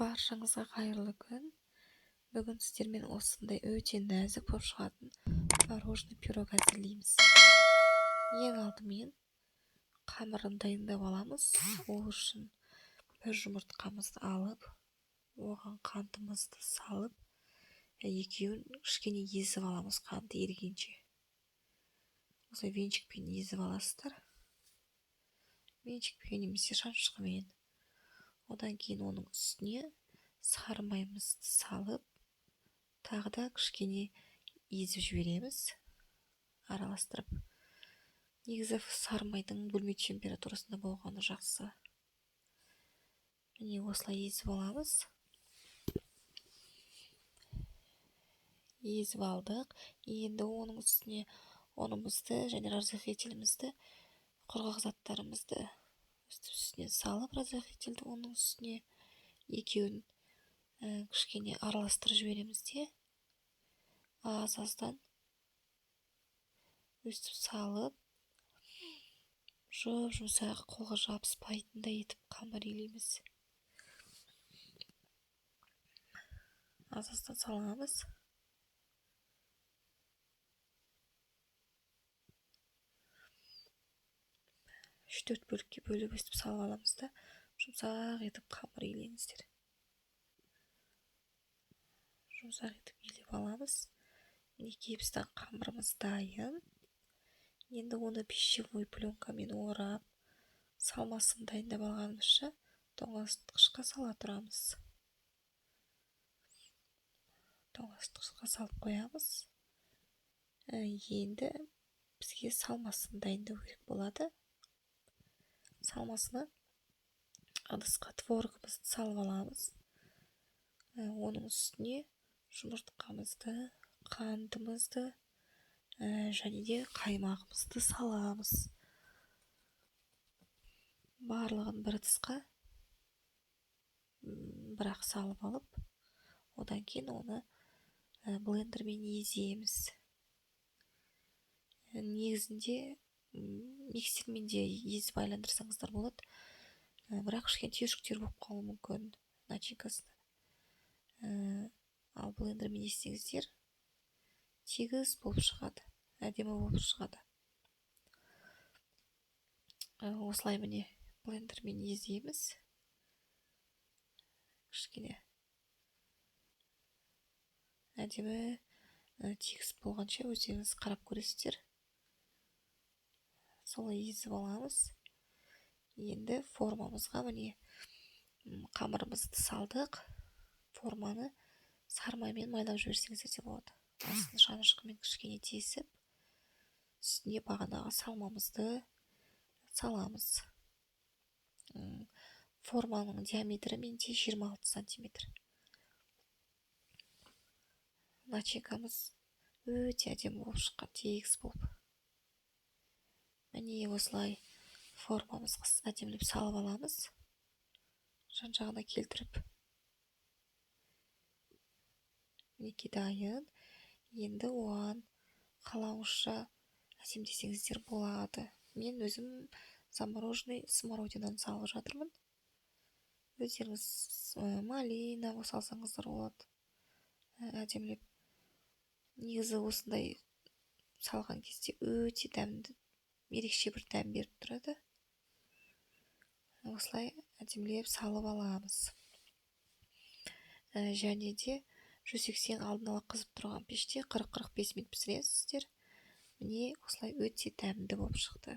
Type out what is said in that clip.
Баршаңызға қайырлы күн. Бүгін сіздермен осындай өте нәзік болып шығатын творожный пирог әзірлейміз. Ең алдымен қамырын дайындап аламыз. Ол үшін бір жұмыртқамызды алып, оған қантымызды салып, екеуін кішкене езіп аламыз, қанты ерігенше. Осылай венчикпен езіп аласыздар. Венчикпен немесе шанышқымен. Одан кейін оның үстіне сары майымызды салып, тағы да кішкене езіп жібереміз, араластырып. Негізі сары майдың бөлме температурасында болғаны жақсы. Міне осылай езіп аламыз. Езіп алдық. Енді оның үстіне ұнымызды және разрыхлителімізді, құрғақ заттарымызды үстіне салып, разрыхлительді оның үстіне екеуін кішкене араластырып жібереміз де, аз-аздан өстіп салып, жұмсақ, қолға жабыспайтындай етіп қамыр илейміз. Аз-аздан саламыз. Үш-төрт бөлікке бөліп өстіп салып аламыз да, жұмсақ етіп қамыр илеңіздер. Жұмсақ етіп илеп аламыз. Мінекей біздің қамырымыз дайын. Енді оны пищевой пленкамен орап, салмасын дайындап алғанымызша тоңазытқышқа сала тұрамыз. Тоңазытқышқа салып қоямыз. Енді бізге салмасын дайындау керек болады. Салмасына ыдысқа творогымызды салып аламыз. Оның үстіне жұмыртқамызды, қантымызды және де қаймағымызды саламыз. Барлығын бір ыдысқа бірақ салып алып, одан кейін оны блендермен еземіз. Негізінде миксермен де езіп айландырсаңыздар болады, бірақ кішкене түйіршіктер болып қалуы мүмкін начинкасында. Ал блендермен езсеңіздер тегіс болып шығады, әдемі болып шығады. Осылай міне блендермен еземіз. Кішкене әдемі тегіс болғанша өздеріңіз қарап көресіздер. Солай езіп аламыз. Енді формамызға міне қамырымызды салдық. Форманы сары маймен майлап жіберсеңіздер де болады. Астын шанышқымен кішкене тесіп, үстіне бағанағы салмамызды саламыз. Форманың диаметрі менде 26 сантиметр. Начинкамыз өте әдемі болып шыққан, тегіс болып. Міне осылай формамызға әдемілеп салып аламыз. Жан-жағына келтіріп. Мінекей дайын. Енді оған қалауыңызша әсемдесеңіздер болады. Мен өзім замороженный смородинаны салып жатырмын. Өздеріңіз малина салсаңыздар болады. Әдемілеп. Негізі осындай салған кезде өте дәмді, ерекше бір дәм беріп тұрады. Осылай әдемілеп салып аламыз. Және де 180 алдын ала қызып тұрған пеште 40-45 минут пісіресіздер. Міне осылай өте дәмді болып шықты.